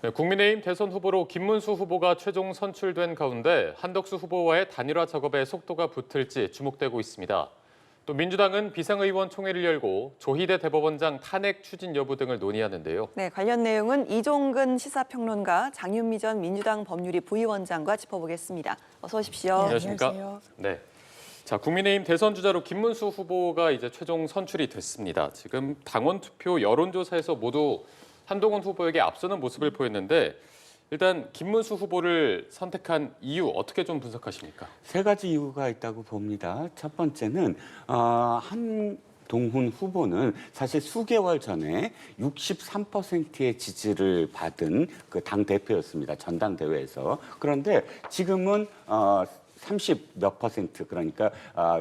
네, 국민의힘 대선 후보로 김문수 후보가 최종 선출된 가운데 한덕수 후보와의 단일화 작업에 속도가 붙을지 주목되고 있습니다. 또 민주당은 비상의원 총회를 열고 조희대 대법원장 탄핵 추진 여부 등을 논의하는데요. 네, 관련 내용은 이종근 시사평론가, 장윤미 전 민주당 법률위 부위원장과 짚어보겠습니다. 어서 오십시오. 안녕하십니까? 안녕하세요. 네. 자, 국민의힘 대선 주자로 김문수 후보가 이제 최종 선출이 됐습니다. 지금 당원 투표 여론조사에서 모두 한동훈 후보에게 앞서는 모습을 보였는데 일단 김문수 후보를 선택한 이유 어떻게 좀 분석하십니까? 세 가지 이유가 있다고 봅니다. 첫 번째는 한동훈 후보는 사실 수개월 전에 63%의 지지를 받은 그 당 대표였습니다. 전당대회에서. 그런데 지금은 30 몇 퍼센트, 그러니까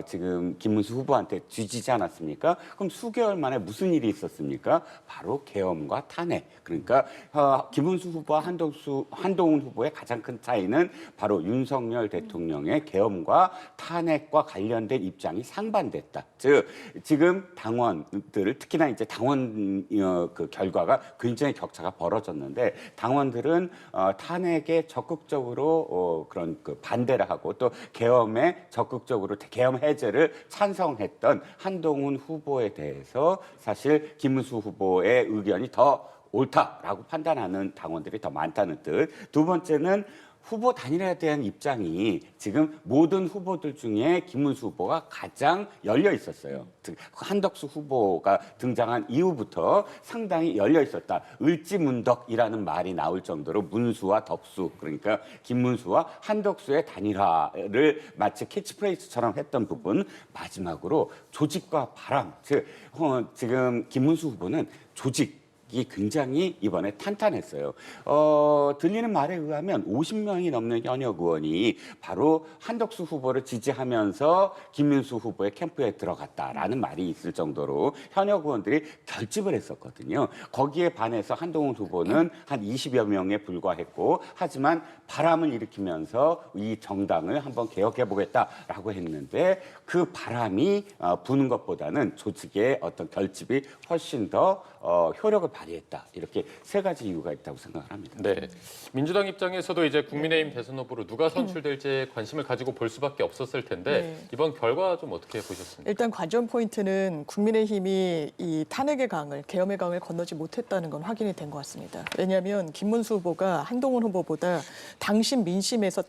지금 김문수 후보한테 뒤지지 않았습니까? 그럼 수개월 만에 무슨 일이 있었습니까? 바로 계엄과 탄핵. 그러니까 김문수 후보와 한동훈 후보의 가장 큰 차이는 바로 윤석열 대통령의 계엄과 탄핵과 관련된 입장이 상반됐다. 즉 지금 당원들, 특히나 이제 당원 그 결과가 굉장히 격차가 벌어졌는데 당원들은 탄핵에 적극적으로 그런 그 반대를 하고 또 계엄에 적극적으로 계엄 해제를 찬성했던 한동훈 후보에 대해서 사실 김문수 후보의 의견이 더 옳다라고 판단하는 당원들이 더 많다는 뜻. 두 번째는 후보 단일화에 대한 입장이 지금 모든 후보들 중에 김문수 후보가 가장 열려 있었어요. 한덕수 후보가 등장한 이후부터 상당히 열려 있었다. 을지문덕이라는 말이 나올 정도로 문수와 덕수, 그러니까 김문수와 한덕수의 단일화를 마치 캐치프레이즈처럼 했던 부분. 마지막으로 조직과 바람. 즉 지금 김문수 후보는 이 굉장히 이번에 탄탄했어요. 들리는 말에 의하면 50명이 넘는 현역 의원이 바로 한덕수 후보를 지지하면서 김문수 후보의 캠프에 들어갔다라는 말이 있을 정도로 현역 의원들이 결집을 했었거든요. 거기에 반해서 한동훈 후보는 한 20여 명에 불과했고, 하지만 바람을 일으키면서 이 정당을 한번 개혁해보겠다라고 했는데 그 바람이 부는 것보다는 조직의 어떤 결집이 훨씬 더 효력을 발휘했다. 이렇게 세 가지 이유가 있다고 생각을 합니다. 네. 민주당 입장에서도 이제 국민의힘 대선 후보로 누가 선출될지에 관심을 가지고 볼 수밖에 없었을 텐데 이번 결과 좀 어떻게 보셨습니까? 일단 관전 포인트는 국민의힘이 이 탄핵의 강을, 계엄의 강을 건너지 못했다는 건 확인이 된 것 같습니다. 왜냐하면 김문수 후보가 한동훈 후보보다 당심에서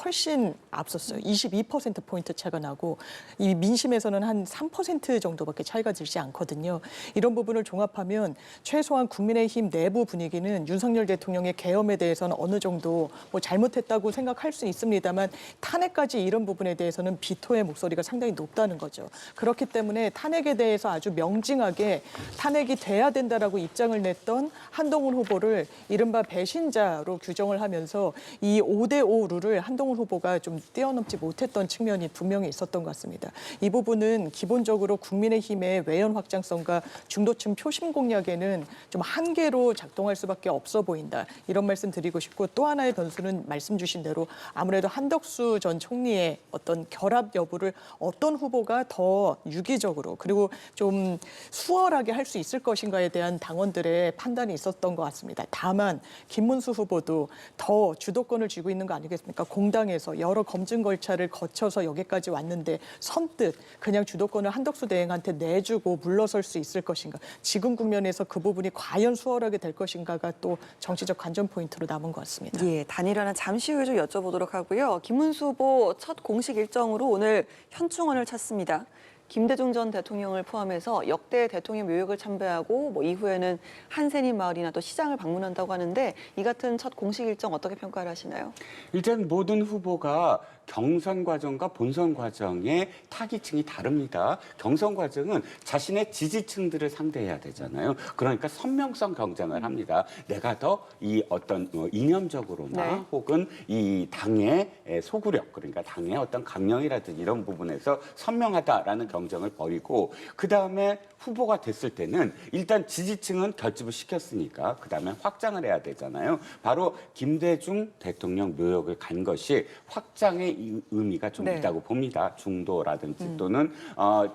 훨씬 앞섰어요. 22%포인트 차가 나고 이 민심에서는 한 3% 정도밖에 차이가 들지 않거든요. 이런 부분을 종합하면 최소한 국민의힘 내부 분위기는 윤석열 대통령의 계엄에 대해서는 어느 정도 뭐 잘못했다고 생각할 수 있습니다만 탄핵까지 이런 부분에 대해서는 비토의 목소리가 상당히 높다는 거죠. 그렇기 때문에 탄핵에 대해서 아주 명징하게 탄핵이 돼야 된다라고 입장을 냈던 한동훈 후보를 이른바 배신자로 규정을 하면서 이 5대5 룰을 한동훈 후보가 좀 뛰어넘지 못했던 측면이 분명히 있었던 것 같습니다. 이 부분은 기본적으로 국민의힘의 외연 확장성과 중도층 표심 공략에는 좀 한계로 작동할 수밖에 없어 보인다. 이런 말씀 드리고 싶고, 또 하나의 변수는 말씀 주신 대로 아무래도 한덕수 전 총리의 어떤 결합 여부를 어떤 후보가 더 유기적으로 그리고 좀 수월하게 할 수 있을 것인가에 대한 당원들의 판단이 있었던 것 같습니다. 다만 김문수 후보도 더 주도권을 쥐고 있는 거 아니겠습니까? 공당에서 여러 검증 절차를 거쳐서 여기까지 왔는데 선뜻 그냥 주도권을 한덕수 대행한테 내주고 물러설 수 있을 것인가? 지금 국면에서 그 부분이 과연 수월하게 될 것인가가 또 정치적 관전 포인트로 남은 것 같습니다. 예, 단일화는 잠시 후에 좀 여쭤보도록 하고요. 김문수 후보 첫 공식 일정으로 오늘 현충원을 찾습니다. 김대중 전 대통령을 포함해서 역대 대통령 묘역을 참배하고 이후에는 한센인 마을이나 또 시장을 방문한다고 하는데 이 같은 첫 공식 일정 어떻게 평가를 하시나요? 일단 모든 후보가 경선 과정과 본선 과정의 타깃층이 다릅니다. 경선 과정은 자신의 지지층들을 상대해야 되잖아요. 그러니까 선명성 경쟁을 합니다. 내가 더 이 어떤 이념적으로나 혹은 이 당의 소구력, 그러니까 당의 어떤 강령이라든지 이런 부분에서 선명하다라는 경쟁을 벌이고 그다음에 후보가 됐을 때는 일단 지지층은 결집을 시켰으니까 그다음에 확장을 해야 되잖아요. 바로 김대중 대통령 묘역을 간 것이 확장의 의미가 좀 네. 있다고 봅니다. 중도라든지 또는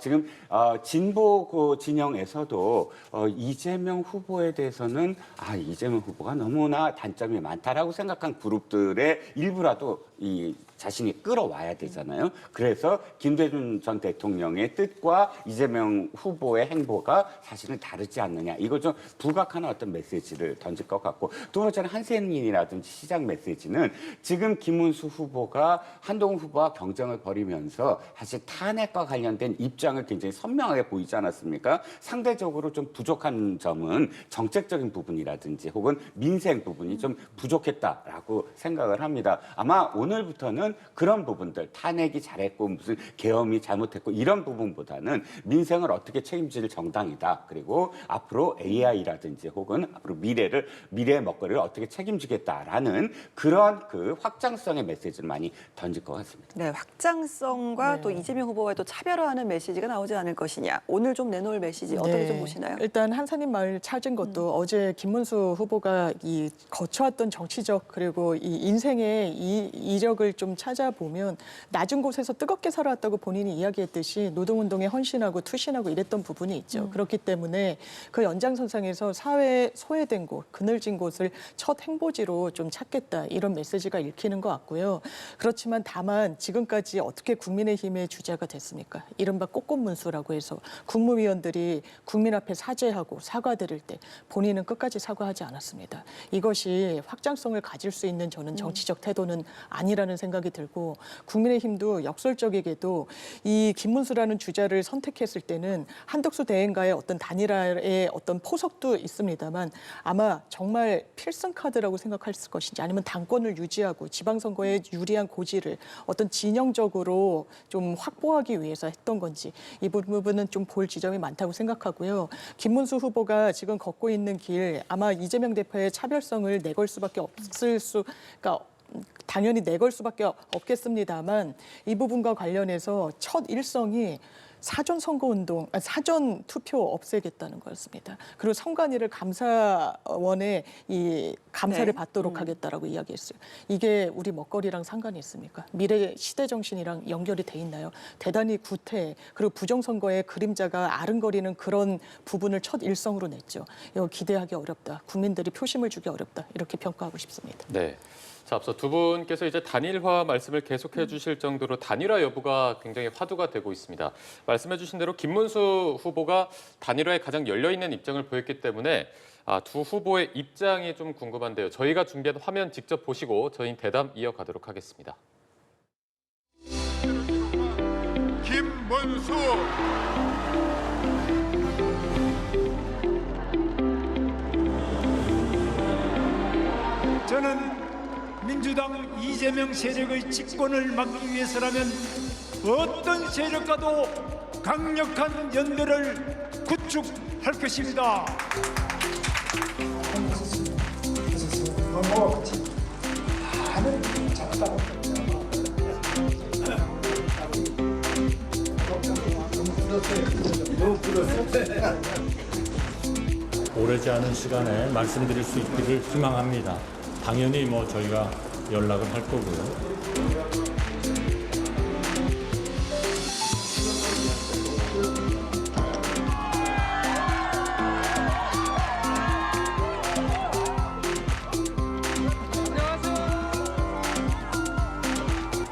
지금 진보 그 진영에서도 이재명 후보에 대해서는 이재명 후보가 너무나 단점이 많다라고 생각한 그룹들의 일부라도 이 자신이 끌어와야 되잖아요. 그래서 김대중 전 대통령의 뜻과 이재명 후보의 행보가 사실은 다르지 않느냐. 이걸 좀 부각하는 어떤 메시지를 던질 것 같고 두 번째는 한센인이라든지 시장 메시지는 지금 김문수 후보가 한동훈 후보와 경쟁을 벌이면서 사실 탄핵과 관련된 입장을 굉장히 선명하게 보이지 않았습니까? 상대적으로 좀 부족한 점은 정책적인 부분이라든지 혹은 민생 부분이 좀 부족했다라고 생각을 합니다. 아마 오늘부터는 그런 부분들, 탄핵이 잘했고 무슨 계엄이 잘못했고 이런 부분보다는 민생을 어떻게 책임질 정당이다. 그리고 앞으로 AI라든지 혹은 앞으로 미래의 먹거리를 어떻게 책임지겠다라는 그런 그 확장성의 메시지를 많이 던질 것 같습니다. 네, 확장성과 네. 또 이재명 후보와의 또 차별화하는 메시지가 나오지 않을 것이냐. 오늘 좀 내놓을 메시지 어떻게 네. 좀 보시나요? 일단 한산인 마을 찾은 것도 어제 김문수 후보가 이 거쳐왔던 정치적 그리고 이 인생의 이력을 좀 찾아보면 낮은 곳에서 뜨겁게 살아왔다고 본인이 이야기했듯이 노동운동에 헌신하고 투신하고 이랬던 부분이 있죠. 그렇기 때문에 그 연장선상에서 사회에 소외된 곳, 그늘진 곳을 첫 행보지로 좀 찾겠다 이런 메시지가 읽히는 것 같고요. 그렇지만 다만 지금까지 어떻게 국민의힘의 주자가 됐습니까? 이른바 꽃꽃문수라고 해서 국무위원들이 국민 앞에 사죄하고 사과드릴 때 본인은 끝까지 사과하지 않았습니다. 이것이 확장성을 가질 수 있는 저는 정치적 태도는 아니라는 생각이 들고 국민의힘도 역설적이게도 이 김문수라는 주자를 선택했을 때는 한덕수 대행과의 어떤 단일화의 어떤 포석도 있습니다만 아마 정말 필승 카드라고 생각할 것인지 아니면 당권을 유지하고 지방선거에 유리한 고지를 어떤 진영적으로 좀 확보하기 위해서 했던 건지 이 부분은 좀 볼 지점이 많다고 생각하고요. 김문수 후보가 지금 걷고 있는 길 아마 이재명 대표의 차별성을 내걸 수밖에 그러니까 당연히 내걸 수밖에 없겠습니다만 이 부분과 관련해서 첫 일성이 사전 선거운동, 사전 투표 없애겠다는 거였습니다. 그리고 선관위를 감사원에 이 감사를 네. 받도록 하겠다라고 이야기했어요. 이게 우리 먹거리랑 상관이 있습니까? 미래 시대 정신이랑 연결이 돼 있나요? 대단히 구태 그리고 부정선거의 그림자가 아른거리는 그런 부분을 첫 일성으로 냈죠. 이거 기대하기 어렵다. 국민들이 표심을 주기 어렵다. 이렇게 평가하고 싶습니다. 네. 자, 앞서 두 분께서 이제 단일화 말씀을 계속해 주실 정도로 단일화 여부가 굉장히 화두가 되고 있습니다. 말씀해 주신 대로 김문수 후보가 단일화에 가장 열려있는 입장을 보였기 때문에 두 후보의 입장이 좀 궁금한데요. 저희가 준비한 화면 직접 보시고 저희 대담 이어가도록 하겠습니다. 김문수 저는 민주당 이재명 세력의 집권을 막기 위해서라면 어떤 세력과도 강력한 연대를 구축할 것입니다. 오래지 않은 시간에 말씀드릴 수 있기를 희망합니다. 당연히 저희가 연락을 할 거고요.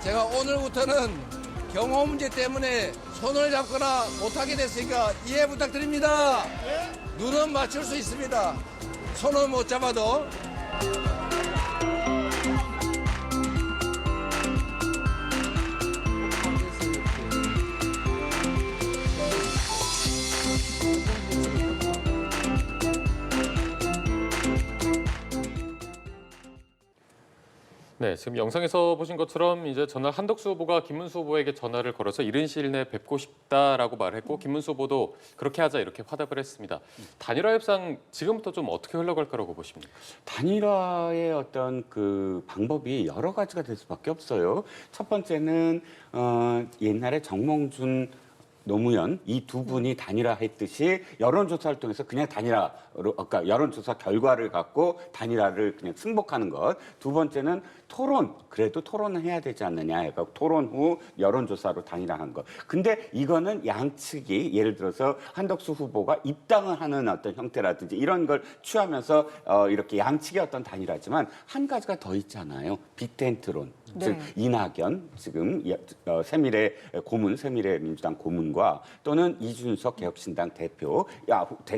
제가 오늘부터는 경호 문제 때문에 손을 잡거나 못하게 됐으니까 이해 부탁드립니다. 눈은 맞출 수 있습니다. 손을 못 잡아도. 네, 지금 영상에서 보신 것처럼 이제 전날 한덕수 후보가 김문수 후보에게 전화를 걸어서 이른 시일 내에 뵙고 싶다라고 말했고 김문수 후보도 그렇게 하자 이렇게 화답을 했습니다. 단일화 협상 지금부터 좀 어떻게 흘러갈 거라고 보십니까? 단일화의 어떤 그 방법이 여러 가지가 될 수밖에 없어요. 첫 번째는 옛날에 정몽준 노무현 이 두 분이 단일화했듯이 여론조사를 통해서 그냥 단일화로, 그러니까 여론조사 결과를 갖고 단일화를 그냥 승복하는 것. 두 번째는 토론, 그래도 토론은 해야 되지 않느냐 해서 토론 후 여론조사로 단일화한 것. 근데 이거는 양측이 예를 들어서 한덕수 후보가 입당을 하는 어떤 형태라든지 이런 걸 취하면서 이렇게 양측의 어떤 단일화지만 한 가지가 더 있잖아요. 빅텐트론. 네. 즉 이낙연 지금 새미래 고문, 새미래 민주당 고문과 또는 이준석 개혁신당 대표,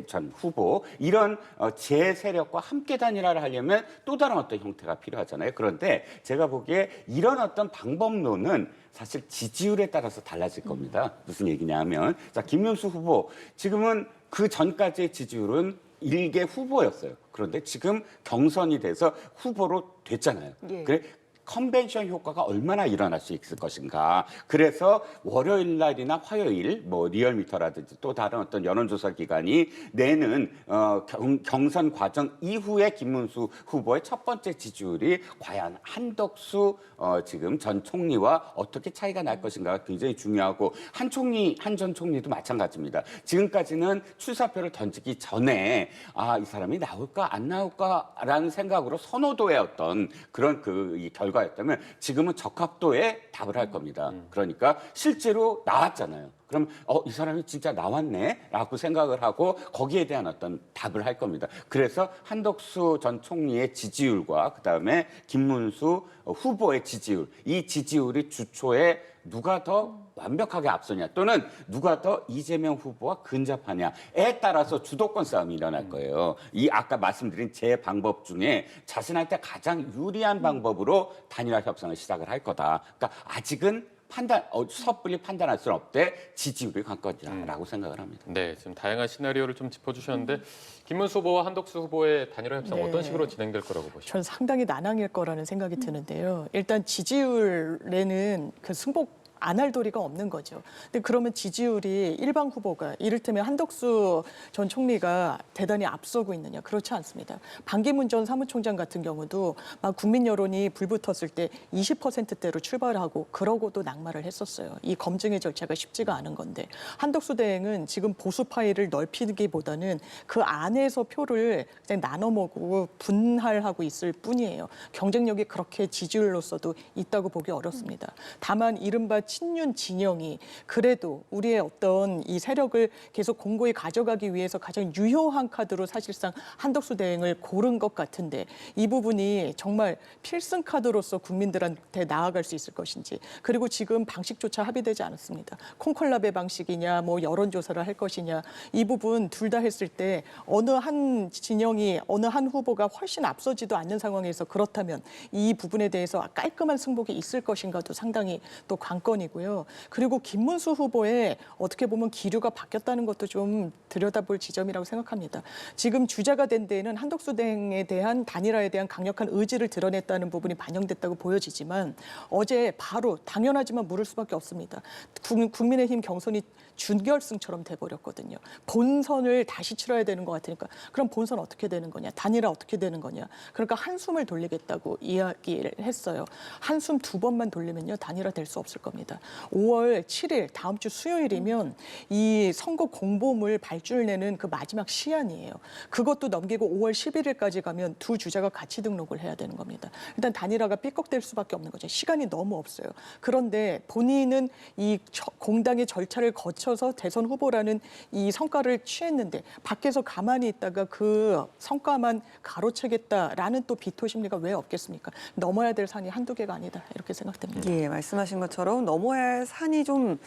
전 후보 이런 제 세력과 함께 단일화를 하려면 또 다른 어떤 형태가 필요하잖아요. 그런데 제가 보기에 이런 어떤 방법론은 사실 지지율에 따라서 달라질 겁니다. 무슨 얘기냐면 자 김문수 후보 지금은 그 전까지의 지지율은 일개 후보였어요. 그런데 지금 경선이 돼서 후보로 됐잖아요. 예. 그래 컨벤션 효과가 얼마나 일어날 수 있을 것인가. 그래서 월요일 날이나 화요일 뭐 리얼미터라든지 또 다른 어떤 여론조사 기관이 내는 경선 과정 이후에 김문수 후보의 첫 번째 지지율이 과연 한덕수 지금 전 총리와 어떻게 차이가 날 것인가가 굉장히 중요하고 한 전 총리도 마찬가지입니다. 지금까지는 출사표를 던지기 전에 이 사람이 나올까 안 나올까라는 생각으로 선호도의 어떤 그런 이 결과였다면 지금은 적합도에 답을 할 겁니다. 그러니까 실제로 나왔잖아요. 그럼 이 사람이 진짜 나왔네라고 생각을 하고 거기에 대한 어떤 답을 할 겁니다. 그래서 한덕수 전 총리의 지지율과 그다음에 김문수 후보의 지지율, 이 지지율이 주초에 누가 더 완벽하게 앞서냐 또는 누가 더 이재명 후보와 근접하냐에 따라서 주도권 싸움이 일어날 거예요. 이 아까 말씀드린 제 방법 중에 자신한테 가장 유리한 방법으로 단일화 협상을 시작을 할 거다. 그러니까 아직은 섣불리 판단할 수는 없대 지지율이 관건이라고 생각을 합니다. 네, 지금 다양한 시나리오를 좀 짚어주셨는데 김문수 후보와 한덕수 후보의 단일화 협상 네. 어떤 식으로 진행될 거라고 보시죠? 전 상당히 난항일 거라는 생각이 드는데요. 일단 지지율에는 그 승복 안 할 도리가 없는 거죠. 근데 그러면 지지율이 일방 후보가 이를테면 한덕수 전 총리가 대단히 앞서고 있느냐? 그렇지 않습니다. 반기문 전 사무총장 같은 경우도 막 국민 여론이 불붙었을 때 20%대로 출발하고 그러고도 낙마를 했었어요. 이 검증의 절차가 쉽지가 않은 건데 한덕수 대행은 지금 보수 파이를 넓히기보다는 그 안에서 표를 그냥 나눠 먹고 분할하고 있을 뿐이에요. 경쟁력이 그렇게 지지율로서도 있다고 보기 어렵습니다. 다만 이른바 친윤 진영이 그래도 우리의 어떤 이 세력을 계속 공고히 가져가기 위해서 가장 유효한 카드로 사실상 한덕수 대행을 고른 것 같은데 이 부분이 정말 필승 카드로서 국민들한테 나아갈 수 있을 것인지 그리고 지금 방식조차 합의되지 않았습니다. 콩콜라베 방식이냐 뭐 여론조사를 할 것이냐 이 부분 둘 다 했을 때 어느 한 진영이 어느 한 후보가 훨씬 앞서지도 않는 상황에서 그렇다면 이 부분에 대해서 깔끔한 승복이 있을 것인가도 상당히 또 관건이고요. 그리고 김문수 후보의 어떻게 보면 기류가 바뀌었다는 것도 좀 들여다볼 지점이라고 생각합니다. 지금 주자가 된 데에는 한덕수 대행에 대한 단일화에 대한 강력한 의지를 드러냈다는 부분이 반영됐다고 보여지지만 어제 바로 당연하지만 물을 수밖에 없습니다. 국민의힘 경선이 준결승처럼 돼버렸거든요. 본선을 다시 치러야 되는 것 같으니까 그럼 본선 어떻게 되는 거냐, 단일화 어떻게 되는 거냐. 그러니까 한숨을 돌리겠다고 이야기를 했어요. 한숨 2번만 돌리면요 단일화 될 수 없을 겁니다. 5월 7일 다음 주 수요일이면 이 선거 공보물 발주를 내는 그 마지막 시한이에요. 그것도 넘기고 5월 11일까지 가면 두 주자가 같이 등록을 해야 되는 겁니다. 일단 단일화가 삐걱될 수밖에 없는 거죠. 시간이 너무 없어요. 그런데 본인은 이 공당의 절차를 거쳐서 대선 후보라는 이 성과를 취했는데 밖에서 가만히 있다가 그 성과만 가로채겠다라는 또 비토 심리가 왜 없겠습니까? 넘어야 될 산이 한두 개가 아니다 이렇게 생각됩니다. 예, 말씀하신 것처럼 넘어야 할 산이 좀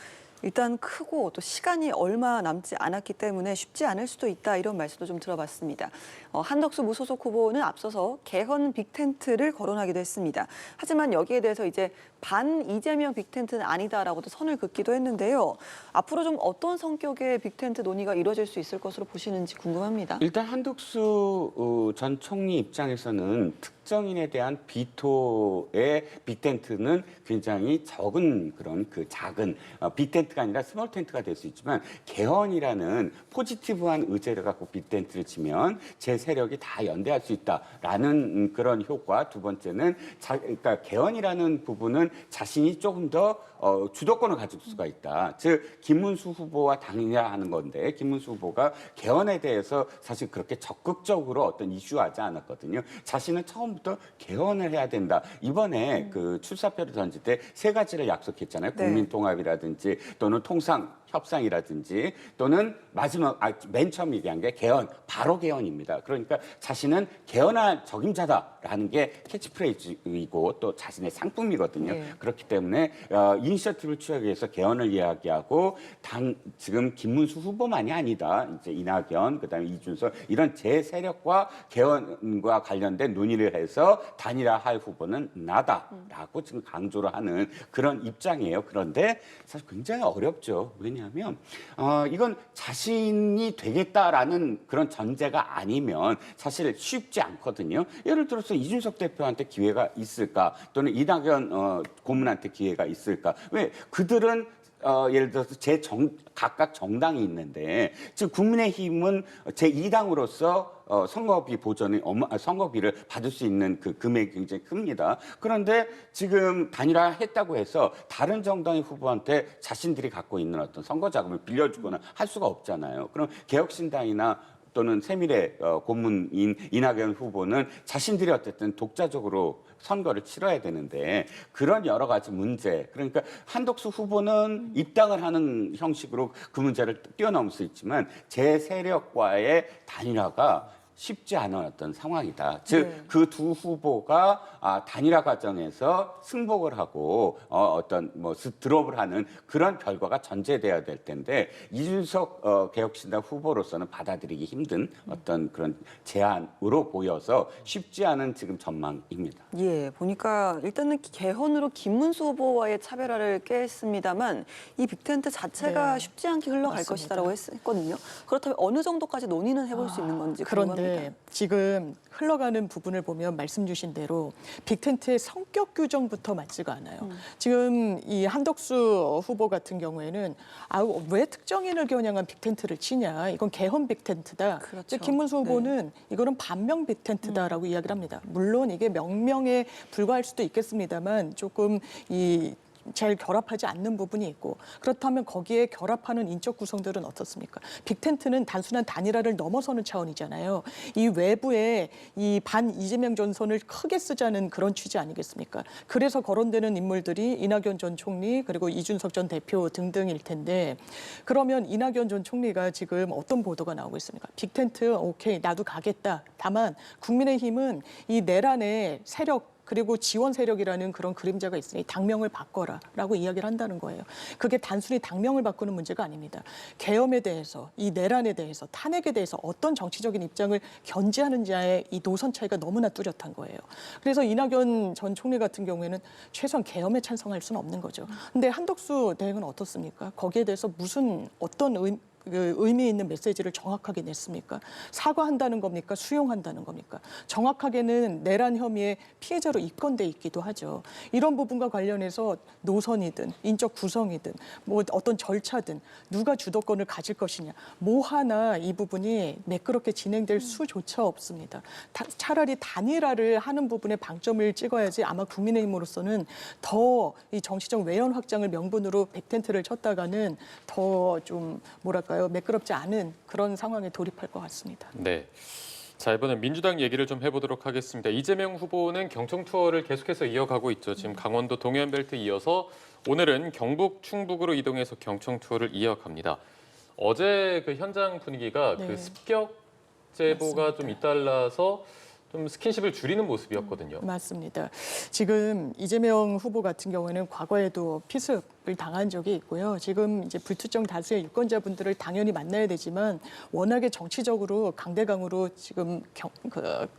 일단 크고 또 시간이 얼마 남지 않았기 때문에 쉽지 않을 수도 있다 이런 말씀도 좀 들어봤습니다. 한덕수 무소속 후보는 앞서서 개헌 빅텐트를 거론하기도 했습니다. 하지만 여기에 대해서 이제 반 이재명 빅텐트는 아니다라고도 선을 긋기도 했는데요. 앞으로 좀 어떤 성격의 빅텐트 논의가 이루어질 수 있을 것으로 보시는지 궁금합니다. 일단 한덕수 전 총리 입장에서는 특정인에 대한 비토의 빅텐트는 굉장히 적은 그런 그 작은 빅텐트가 아니라 스몰 텐트가 될 수 있지만 개헌이라는 포지티브한 의제를 갖고 빅텐트를 치면 제 세력이 다 연대할 수 있다라는 그런 효과. 두 번째는 그러니까 개헌이라는 부분은 자신이 조금 더 주도권을 가질 수가 있다. 즉 김문수 후보와 당이라 하는 건데 김문수 후보가 개헌에 대해서 사실 그렇게 적극적으로 어떤 이슈하지 않았거든요. 자신은 처음부터 개헌을 해야 된다. 이번에 그 출사표를 던질 때 세 가지를 약속했잖아요. 네. 국민통합이라든지 또는 협상이라든지 또는 마지막 맨 처음 얘기한 게 개헌, 바로 개헌입니다. 그러니까 자신은 개헌할 적임자다라는 게 캐치프레이즈이고 또 자신의 상품이거든요. 네. 그렇기 때문에 이니셔티브를 취하기 위해서 개헌을 이야기하고 지금 김문수 후보만이 아니다. 이제 이낙연, 그다음에 이준석 이런 제 세력과 개헌과 관련된 논의를 해서 단일화할 후보는 나다라고 지금 강조를 하는 그런 입장이에요. 그런데 사실 굉장히 어렵죠. 왜냐하면 이건 자신이 되겠다라는 그런 전제가 아니면 사실 쉽지 않거든요. 예를 들어서 이준석 대표한테 기회가 있을까? 또는 이낙연 고문한테 기회가 있을까? 왜 그들은 예를 들어서 각각 정당이 있는데 지금 국민의힘은 제2당으로서 선거비 보전이 선거비를 받을 수 있는 그 금액이 굉장히 큽니다. 그런데 지금 단일화했다고 해서 다른 정당의 후보한테 자신들이 갖고 있는 어떤 선거 자금을 빌려주거나 할 수가 없잖아요. 그럼 개혁신당이나 또는 새미래 고문인 이낙연 후보는 자신들이 어쨌든 독자적으로 선거를 치러야 되는데 그런 여러 가지 문제, 그러니까 한덕수 후보는 입당을 하는 형식으로 그 문제를 뛰어넘을 수 있지만 제 세력과의 단일화가 쉽지 않은 어떤 상황이다. 즉 그 두 후보가 단일화 과정에서 승복을 하고 어떤 드롭을 하는 그런 결과가 전제돼야 될 텐데 이준석 개혁신당 후보로서는 받아들이기 힘든 어떤 그런 제안으로 보여서 쉽지 않은 지금 전망입니다. 예, 보니까 일단은 개헌으로 김문수 후보와의 차별화를 꾀했습니다만 이 빅텐트 자체가 네. 쉽지 않게 흘러갈 맞습니다. 것이다라고 했거든요. 그렇다면 어느 정도까지 논의는 해볼 수 있는 건지 궁금합니다. 그런데 지금 흘러가는 부분을 보면 말씀 주신 대로 빅텐트의 성격 규정부터 맞지가 않아요. 지금 이 한덕수 후보 같은 경우에는 왜 특정인을 겨냥한 빅텐트를 치냐. 이건 개헌 빅텐트다. 그렇죠. 김문수 후보는 이거는 반명 빅텐트다라고 이야기를 합니다. 물론 이게 명명에 불과할 수도 있겠습니다만 조금 잘 결합하지 않는 부분이 있고 그렇다면 거기에 결합하는 인적 구성들은 어떻습니까? 빅텐트는 단순한 단일화를 넘어서는 차원이잖아요. 이 외부에 이 반 이재명 전선을 크게 쓰자는 그런 취지 아니겠습니까? 그래서 거론되는 인물들이 이낙연 전 총리 그리고 이준석 전 대표 등등일 텐데 그러면 이낙연 전 총리가 지금 어떤 보도가 나오고 있습니까? 빅텐트 오케이 나도 가겠다. 다만 국민의힘은 이 내란의 세력 그리고 지원 세력이라는 그런 그림자가 있으니 당명을 바꿔라라고 이야기를 한다는 거예요. 그게 단순히 당명을 바꾸는 문제가 아닙니다. 계엄에 대해서, 이 내란에 대해서, 탄핵에 대해서 어떤 정치적인 입장을 견지하는지의 이 노선 차이가 너무나 뚜렷한 거예요. 그래서 이낙연 전 총리 같은 경우에는 최소한 계엄에 찬성할 수는 없는 거죠. 근데 한덕수 대행은 어떻습니까? 거기에 대해서 어떤 의미 있는 메시지를 정확하게 냈습니까? 사과한다는 겁니까? 수용한다는 겁니까? 정확하게는 내란 혐의의 피해자로 입건돼 있기도 하죠. 이런 부분과 관련해서 노선이든 인적 구성이든 어떤 절차든 누가 주도권을 가질 것이냐 하나 이 부분이 매끄럽게 진행될 수조차 없습니다. 차라리 단일화를 하는 부분에 방점을 찍어야지 아마 국민의힘으로서는 더 이 정치적 외연 확장을 명분으로 빅텐트를 쳤다가는 더 좀 매끄럽지 않은 그런 상황에 돌입할 것 같습니다. 네. 자, 이번엔 민주당 얘기를 좀 해보도록 하겠습니다. 이재명 후보는 경청 투어를 계속해서 이어가고 있죠. 지금 강원도 동해안벨트 이어서 오늘은 경북, 충북으로 이동해서 경청 투어를 이어갑니다. 어제 그 현장 분위기가 그 습격 제보가 맞습니다. 좀 잇달라서 좀 스킨십을 줄이는 모습이었거든요. 맞습니다. 지금 이재명 후보 같은 경우에는 과거에도 피습을 당한 적이 있고요. 지금 이제 불특정 다수의 유권자분들을 당연히 만나야 되지만 워낙에 정치적으로 강대강으로 지금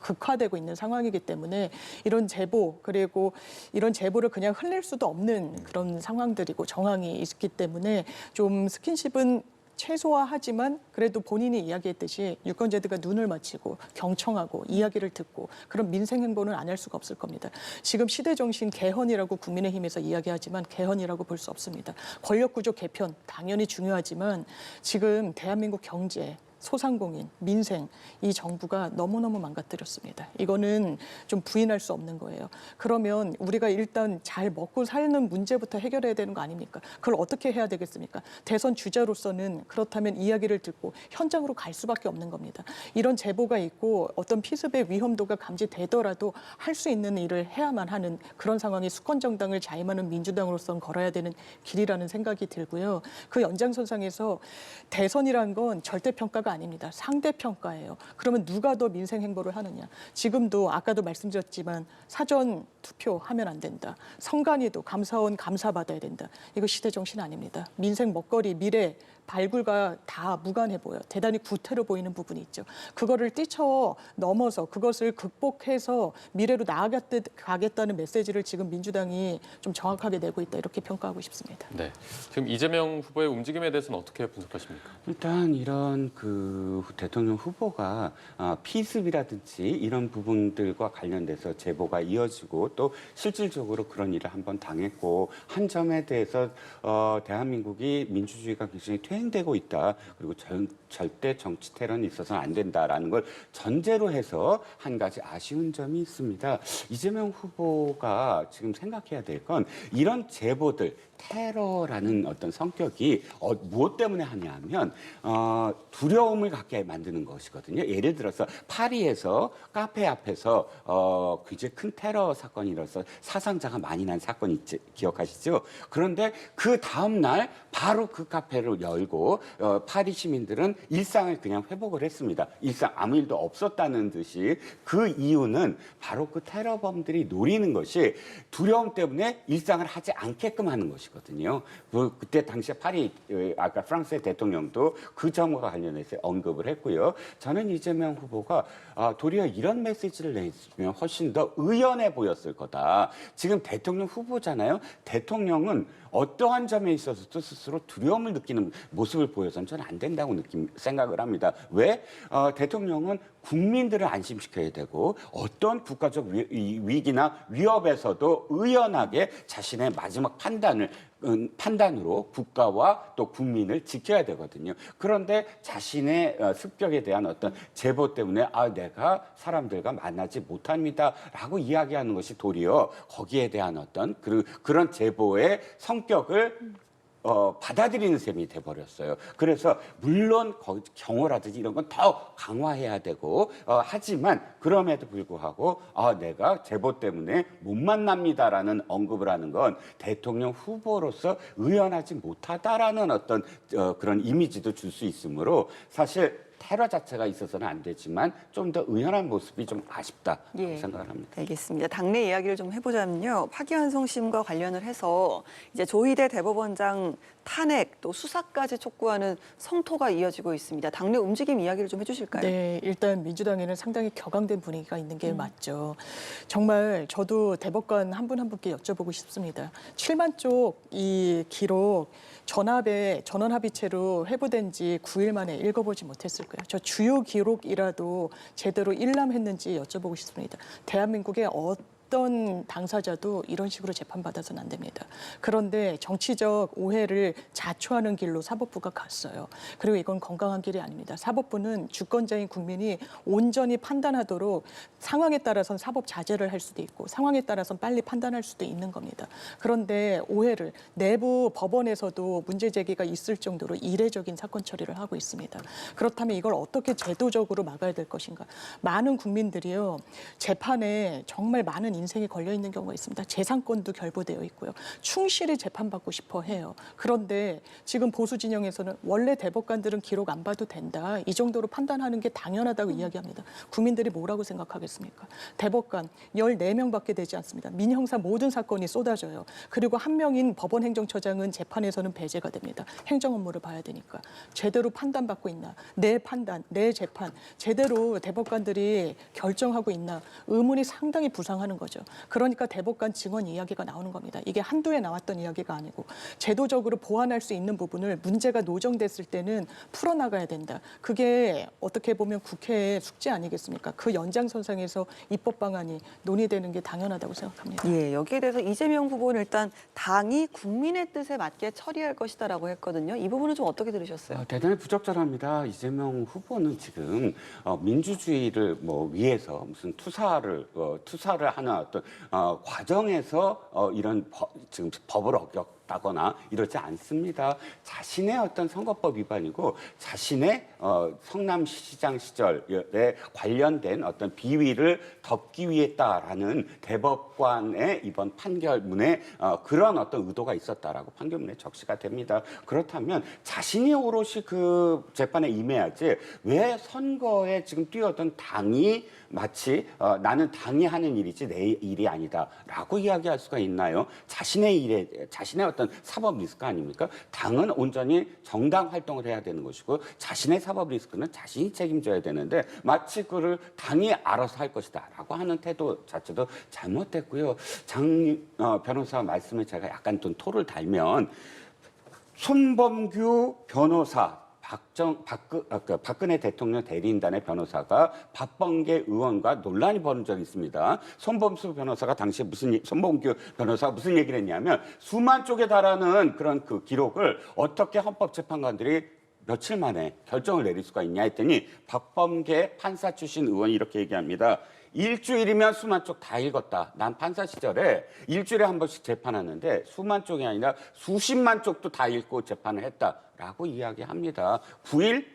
극화되고 있는 상황이기 때문에 이런 제보 그리고 이런 제보를 그냥 흘릴 수도 없는 그런 상황들이고 정황이 있기 때문에 좀 스킨십은 최소화하지만 그래도 본인이 이야기했듯이 유권자들과 눈을 맞추고 경청하고 이야기를 듣고 그런 민생 행보는 안 할 수가 없을 겁니다. 지금 시대 정신 개헌이라고 국민의힘에서 이야기하지만 개헌이라고 볼 수 없습니다. 권력구조 개편 당연히 중요하지만 지금 대한민국 경제 소상공인, 민생 이 정부가 너무너무 망가뜨렸습니다. 이거는 좀 부인할 수 없는 거예요. 그러면 우리가 일단 잘 먹고 사는 문제부터 해결해야 되는 거 아닙니까? 그걸 어떻게 해야 되겠습니까? 대선 주자로서는 그렇다면 이야기를 듣고 현장으로 갈 수밖에 없는 겁니다. 이런 제보가 있고 어떤 피습의 위험도가 감지되더라도 할 수 있는 일을 해야만 하는 그런 상황이 수권 정당을 자임하는 민주당으로서는 걸어야 되는 길이라는 생각이 들고요. 그 연장선상에서 대선이란 건 절대평가가 아닙니다. 상대평가예요. 그러면 누가 더 민생 행보를 하느냐. 지금도 아까도 말씀드렸지만 사전 투표하면 안 된다. 선관위도 감사원 감사받아야 된다. 이거 시대 정신 아닙니다. 민생 먹거리 미래 발굴과 다 무관해 보여요. 대단히 구태로 보이는 부분이 있죠. 그거를 뛰쳐넘어서 그것을 극복해서 미래로 나아가겠다는 메시지를 지금 민주당이 좀 정확하게 내고 있다. 이렇게 평가하고 싶습니다. 네. 지금 이재명 후보의 움직임에 대해서는 어떻게 분석하십니까? 일단 이런 대통령 후보가 피습이라든지 이런 부분들과 관련돼서 제보가 이어지고 또 실질적으로 그런 일을 한번 당했고 한 점에 대해서 대한민국이 민주주의가 굉장히 퇴행되고 있다. 그리고 절대 정치 테러는 있어서는 안 된다라는 걸 전제로 해서 한 가지 아쉬운 점이 있습니다. 이재명 후보가 지금 생각해야 될 건 이런 제보들 테러라는 어떤 성격이 무엇 때문에 하냐면 두려움을 갖게 만드는 것이거든요. 예를 들어서 파리에서 카페 앞에서 굉장히 큰 테러 사건이 일어서 사상자가 많이 난 사건 있지, 기억하시죠? 그런데 그 다음 날 바로 그 카페를 열고 파리 시민들은 일상을 그냥 회복을 했습니다. 일상 아무 일도 없었다는 듯이 그 이유는 바로 그 테러범들이 노리는 것이 두려움 때문에 일상을 하지 않게끔 하는 것이거든요. 그때 당시에 파리 아까 프랑스의 대통령도 그 점과 관련해서 언급을 했고요. 저는 이재명 후보가 도리어 이런 메시지를 내면 훨씬 더 의연해 보였을 거다. 지금 대통령 후보잖아요. 대통령은 어떠한 점에 있어서도 스스로 두려움을 느끼는 모습을 보여서는 저는 안 된다고 생각을 합니다. 왜? 대통령은 국민들을 안심시켜야 되고 어떤 국가적 위기나 위협에서도 의연하게 자신의 마지막 판단으로 국가와 또 국민을 지켜야 되거든요. 그런데 자신의 습격에 대한 어떤 제보 때문에 내가 사람들과 만나지 못합니다라고 이야기하는 것이 도리어 거기에 대한 어떤 그런 제보의 성격을 받아들이는 셈이 돼버렸어요. 그래서 물론 경호라든지 이런 건 더 강화해야 되고 하지만 그럼에도 불구하고 내가 제보 때문에 못 만납니다라는 언급을 하는 건 대통령 후보로서 의연하지 못하다라는 어떤 그런 이미지도 줄 수 있으므로 사실 테러 자체가 있어서는 안 되지만 좀 더 의연한 모습이 좀 아쉽다 생각을 합니다. 알겠습니다. 당내 이야기를 좀 해보자면요. 파기환송 심과 관련을 해서 이제 조희대 대법원장 탄핵 또 수사까지 촉구하는 성토가 이어지고 있습니다. 당내 움직임 이야기를 좀 해주실까요? 네, 일단 민주당에는 상당히 격앙된 분위기가 있는 게 맞죠. 정말 저도 대법관 한 분 한 분께 여쭤보고 싶습니다. 7만 쪽 이 기록 전원 합의체로 회부된 지 9일 만에 읽어보지 못했을까요? 저 주요 기록이라도 제대로 일람했는지 여쭤보고 싶습니다. 대한민국의 어떤 당사자도 이런 식으로 재판받아서는 안 됩니다. 그런데 정치적 오해를 자초하는 길로 사법부가 갔어요. 그리고 이건 건강한 길이 아닙니다. 사법부는 주권자인 국민이 온전히 판단하도록 상황에 따라서는 사법 자제를 할 수도 있고 상황에 따라서는 빨리 판단할 수도 있는 겁니다. 그런데 오해를 내부 법원에서도 문제 제기가 있을 정도로 이례적인 사건 처리를 하고 있습니다. 그렇다면 이걸 어떻게 제도적으로 막아야 될 것인가? 많은 국민들이요. 재판에 정말 많은 인생이 걸려 있는 경우가 있습니다. 재산권도 결부되어 있고요. 충실히 재판받고 싶어 해요. 그런데 지금 보수 진영에서는 원래 대법관들은 기록 안 봐도 된다. 이 정도로 판단하는 게 당연하다고 이야기합니다. 국민들이 뭐라고 생각하겠습니까? 대법관 14명밖에 되지 않습니다. 민형사 모든 사건이 쏟아져요. 그리고 한 명인 법원행정처장은 재판에서는 배제가 됩니다. 행정 업무를 봐야 되니까. 제대로 판단받고 있나? 내 판단, 내 재판 제대로 대법관들이 결정하고 있나? 의문이 상당히 부상하는 거죠. 거죠. 그러니까 대법관 증언 이야기가 나오는 겁니다. 이게 한두에 나왔던 이야기가 아니고 제도적으로 보완할 수 있는 부분을 문제가 노정됐을 때는 풀어나가야 된다. 그게 어떻게 보면 국회의 숙제 아니겠습니까? 그 연장선상에서 입법 방안이 논의되는 게 당연하다고 생각합니다. 예, 여기에 대해서 이재명 후보는 일단 당이 국민의 뜻에 맞게 처리할 것이다라고 했거든요. 이 부분은 좀 어떻게 들으셨어요? 대단히 부적절합니다. 이재명 후보는 지금 민주주의를 위해서 무슨 투사를 하는 어떤 과정에서 이런 지금 법을 어겼다거나 이렇지 않습니다. 자신의 어떤 선거법 위반이고 자신의 성남시장 시절에 관련된 어떤 비위를 덮기 위했다라는 대법관의 이번 판결문에 그런 어떤 의도가 있었다라고 판결문에 적시가 됩니다. 그렇다면 자신이 오롯이 그 재판에 임해야지 왜 선거에 지금 뛰어든 당이 마치 나는 당이 하는 일이지 내 일이 아니다라고 이야기할 수가 있나요? 자신의 어떤 사법 리스크 아닙니까? 당은 온전히 정당 활동을 해야 되는 것이고 자신의 사법 리스크는 자신이 책임져야 되는데 마치 그를 당이 알아서 할 것이다라고 하는 태도 자체도 잘못됐고요. 장 변호사 말씀에 제가 약간 좀 토를 달면 손범규 변호사 박근혜 대통령 대리인단의 변호사가 박범계 의원과 논란이 벌어진 적이 있습니다. 손범규 변호사가 무슨 얘기를 했냐면 수만 쪽에 달하는 그런 그 기록을 어떻게 헌법재판관들이 며칠 만에 결정을 내릴 수가 있냐 했더니 박범계 판사 출신 의원이 이렇게 얘기합니다. 일주일이면 수만 쪽 다 읽었다. 난 판사 시절에 일주일에 한 번씩 재판하는데 수만 쪽이 아니라 수십만 쪽도 다 읽고 재판을 했다라고 이야기합니다. 9일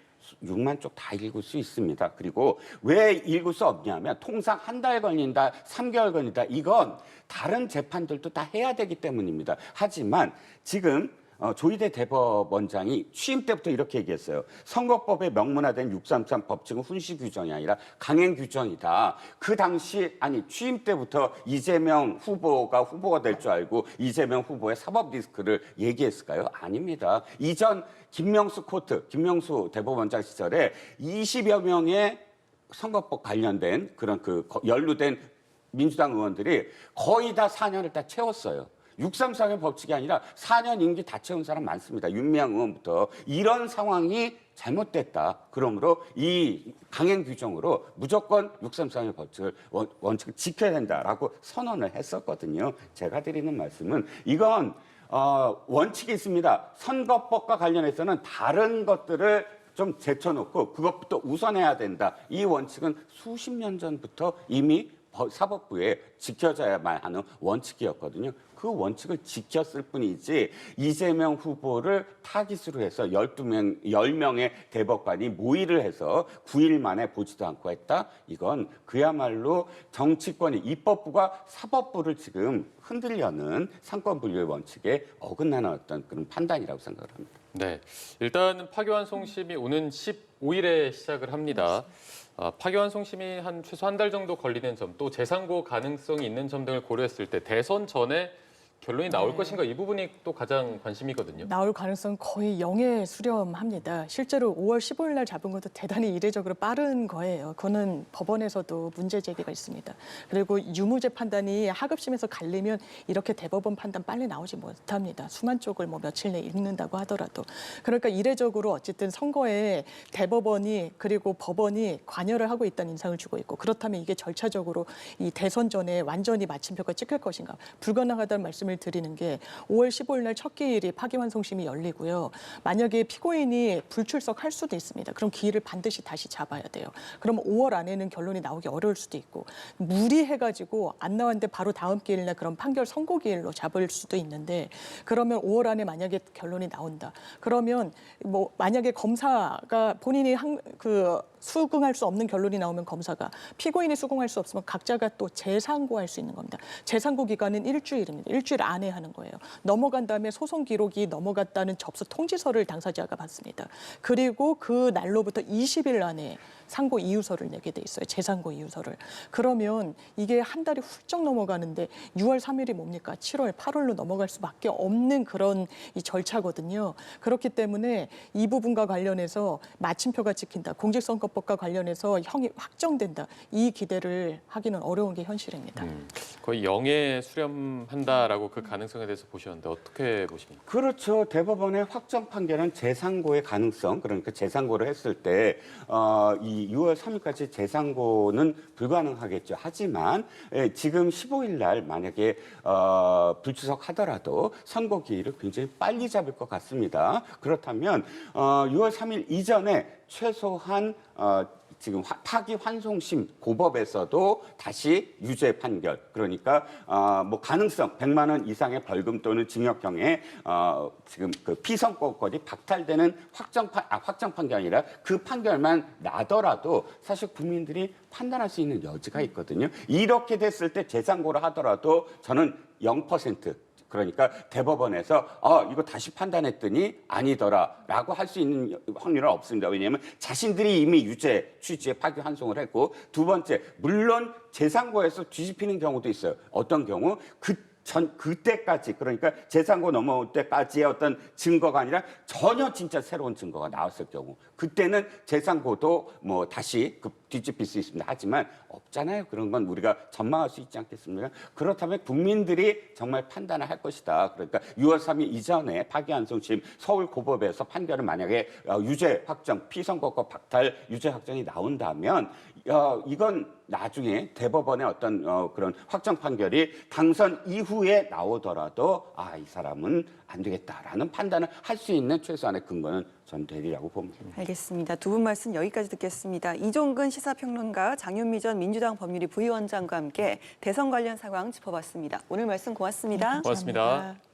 6만 쪽 다 읽을 수 있습니다. 그리고 왜 읽을 수 없냐면 통상 한 달 걸린다, 3개월 걸린다. 이건 다른 재판들도 다 해야 되기 때문입니다. 하지만 지금 조희대 대법원장이 취임 때부터 이렇게 얘기했어요. 선거법에 명문화된 633 법칙은 훈시 규정이 아니라 강행 규정이다. 그 당시 취임 때부터 이재명 후보가 될 줄 알고 이재명 후보의 사법 리스크를 얘기했을까요? 아닙니다. 이전 김명수 대법원장 시절에 20여 명의 선거법 관련된 그런 연루된 민주당 의원들이 거의 다 4년을 다 채웠어요. 633의 법칙이 아니라 4년 임기 다 채운 사람 많습니다. 윤미향 의원부터. 이런 상황이 잘못됐다. 그러므로 이 강행 규정으로 무조건 633의 법칙을 원칙을 지켜야 된다라고 선언을 했었거든요. 제가 드리는 말씀은 이건 원칙이 있습니다. 선거법과 관련해서는 다른 것들을 좀 제쳐놓고 그것부터 우선해야 된다. 이 원칙은 수십 년 전부터 이미 사법부에 지켜져야만 하는 원칙이었거든요. 그 원칙을 지켰을 뿐이지 이재명 후보를 타깃으로 해서 10명의 대법관이 모의를 해서 9일 만에 보지도 않고 했다? 이건 그야말로 정치권이 입법부가 사법부를 지금 흔들려는 상권분리의 원칙에 어긋나는 어떤 그런 판단이라고 생각을 합니다. 네, 일단 파기환 송심이 오는 15일에 시작을 합니다. 파기환 송심이 최소 한 달 정도 걸리는 점, 또 재상고 가능성이 있는 점 등을 고려했을 때 대선 전에 결론이 나올 것인가 이 부분이 또 가장 관심이거든요. 나올 가능성은 거의 0에 수렴합니다. 실제로 5월 15일 날 잡은 것도 대단히 이례적으로 빠른 거예요. 그거는 법원에서도 문제 제기가 있습니다. 그리고 유무죄 판단이 하급심에서 갈리면 이렇게 대법원 판단 빨리 나오지 못합니다. 수만 쪽을 며칠 내에 읽는다고 하더라도. 그러니까 이례적으로 어쨌든 선거에 대법원이 그리고 법원이 관여를 하고 있다는 인상을 주고 있고 그렇다면 이게 절차적으로 이 대선 전에 완전히 마침표가 찍힐 것인가 불가능하다는 말씀을 드리는 게 5월 15일 날 첫 기일이 파기환송심이 열리고요. 만약에 피고인이 불출석할 수도 있습니다. 그럼 기일을 반드시 다시 잡아야 돼요. 그럼 5월 안에는 결론이 나오기 어려울 수도 있고 무리해가지고 안 나왔는데 바로 다음 기일 날 그런 판결 선고 기일로 잡을 수도 있는데 그러면 5월 안에 만약에 결론이 나온다. 그러면 만약에 검사가 본인이 수긍할 수 없는 결론이 나오면 검사가 피고인이 수긍할 수 없으면 각자가 또 재상고할 수 있는 겁니다. 재상고 기간은 일주일입니다. 일주일 안에 하는 거예요. 넘어간 다음에 소송 기록이 넘어갔다는 접수 통지서를 당사자가 받습니다. 그리고 그 날로부터 20일 안에 상고 이유서를 내게 돼 있어요. 재상고 이유서를. 그러면 이게 한 달이 훌쩍 넘어가는데 6월 3일이 뭡니까? 7월, 8월로 넘어갈 수밖에 없는 그런 이 절차거든요. 그렇기 때문에 이 부분과 관련해서 마침표가 찍힌다. 공직선거법 민사소송법과 관련해서 형이 확정된다. 이 기대를 하기는 어려운 게 현실입니다. 거의 영에 수렴한다라고 그 가능성에 대해서 보셨는데 어떻게 보십니까? 그렇죠. 대법원의 확정 판결은 재상고의 가능성, 그러니까 재상고를 했을 때 이 6월 3일까지 재상고는 불가능하겠죠. 하지만 지금 15일 날 만약에 불출석하더라도 선고 기일을 굉장히 빨리 잡을 것 같습니다. 그렇다면 6월 3일 이전에 최소한 지금 파기환송심 고법에서도 다시 유죄 판결, 그러니까 뭐 가능성 100만 원 이상의 벌금 또는 징역형에 지금 그 피선고권이 박탈되는 확정 판결이 아니라 그 판결만 나더라도 사실 국민들이 판단할 수 있는 여지가 있거든요. 이렇게 됐을 때 재상고를 하더라도 저는 0%. 그러니까 대법원에서 이거 다시 판단했더니 아니더라라고 할 수 있는 확률은 없습니다. 왜냐하면 자신들이 이미 유죄 취지의 파기환송을 했고, 두 번째 물론 재상고에서 뒤집히는 경우도 있어요. 어떤 경우 그때까지, 그러니까 재상고 넘어올 때까지의 어떤 증거가 아니라 전혀 진짜 새로운 증거가 나왔을 경우, 그때는 재상고도 뭐 다시 뒤집힐 수 있습니다. 하지만 없잖아요. 그런 건 우리가 전망할 수 있지 않겠습니까? 그렇다면 국민들이 정말 판단을 할 것이다. 그러니까 6월 3일 이전에 파기환송심 서울고법에서 판결은 만약에 유죄 확정, 피선고권 박탈 유죄 확정이 나온다면 이건 나중에 대법원의 어떤 그런 확정 판결이 당선 이후에 나오더라도 이 사람은 안 되겠다라는 판단을 할 수 있는 최소한의 근거는 전 되리라고 봅니다. 알겠습니다. 두 분 말씀 여기까지 듣겠습니다. 이종근 시사평론가, 장윤미 전 민주당 법률위 부위원장과 함께 대선 관련 상황 짚어봤습니다. 오늘 말씀 고맙습니다. 고맙습니다. 감사합니다.